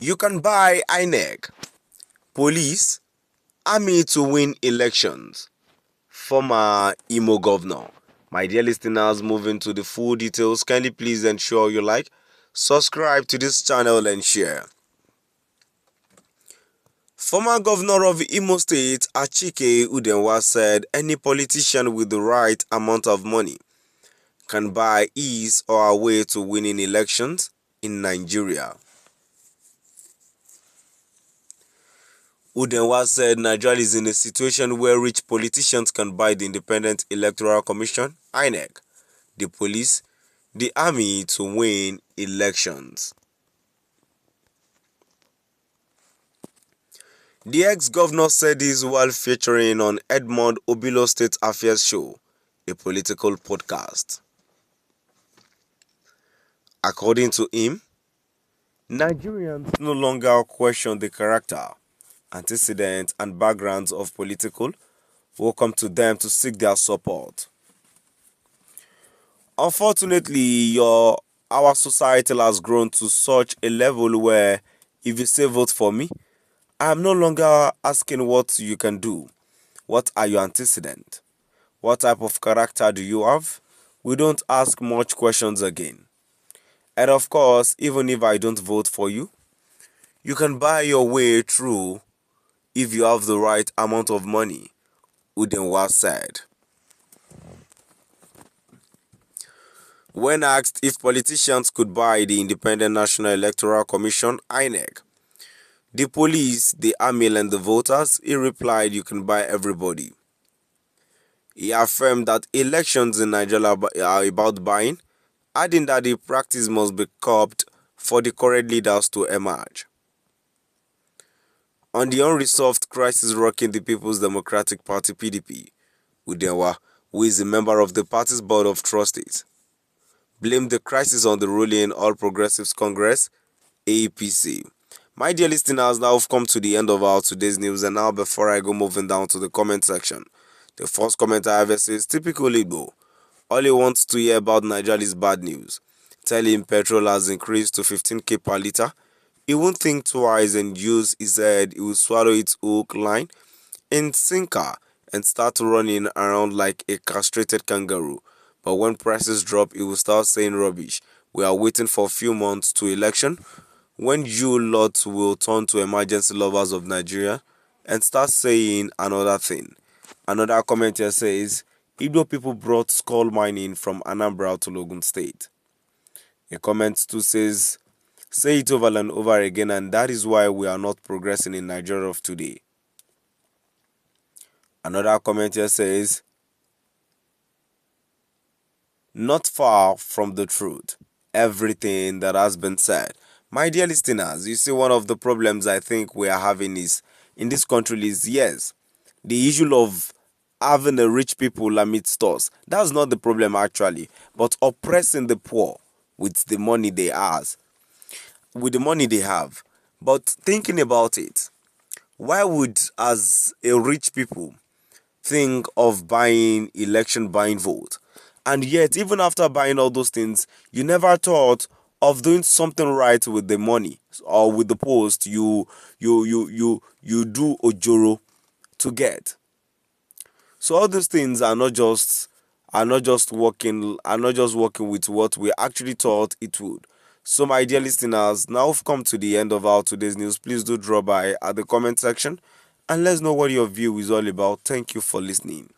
You can buy INEC, police, army to win elections. Former Imo governor. My dear listeners, moving to the full details, kindly please ensure you like, subscribe to this channel and share. Former governor of Imo State, Achike Udenwa, said any politician with the right amount of money can buy his or her way to winning elections in Nigeria. Udenwa said Nigeria is in a situation where rich politicians can buy the Independent Electoral Commission, INEC, the police, the army to win elections. The ex-governor said this while featuring on Edmond Obilo State Affairs Show, a political podcast. According to him, Nigerians no longer question the character, antecedents, and backgrounds of political who come to them to seek their support. Unfortunately, our society has grown to such a level where if you say vote for me, I am no longer asking what you can do. What are your antecedents? What type of character do you have? We don't ask much questions again. And of course, even if I don't vote for you, you can buy your way through if you have the right amount of money, Udenwa said. When asked if politicians could buy the Independent National Electoral Commission, INEC, the police, the army, and the voters, he replied, you can buy everybody. He affirmed that elections in Nigeria are about buying, adding that the practice must be curbed for the correct leaders to emerge. On the unresolved crisis rocking the People's Democratic Party (PDP), Udenwa, who is a member of the party's board of trustees, blamed the crisis on the ruling All Progressives Congress (APC). My dear listeners, now we've come to the end of our today's news, and now before I go moving down to the comment section, the first comment I have says, typical Igbo, all he wants to hear about Nigeria is bad news. Tell him petrol has increased to 15k per litre. He won't think twice and use his head. He will swallow its hook, line, and sinker and start running around like a castrated kangaroo. But when prices drop, he will start saying rubbish. We are waiting for a few months to election, when you lot will turn to emergency lovers of Nigeria and start saying another thing. Another comment here says, Igbo people brought skull mining from Anambra to Ogun State. A comment too says, say it over and over again, and that is why we are not progressing in Nigeria of today. Another comment here says, not far from the truth, everything that has been said. My dear listeners, you see, one of the problems I think we are having is in this country is, yes, the issue of having the rich people amidst us. That's not the problem actually, but oppressing the poor with the money they have. But thinking about it, why would, as a rich people, think of buying vote? And yet, even after buying all those things, you never thought of doing something right with the money or with the post you do ojoro to get. So all these things are not just working with what we actually thought it would. So my dear listeners, now we've come to the end of our today's news. Please do drop by at the comment section and let's know what your view is all about. Thank you for listening.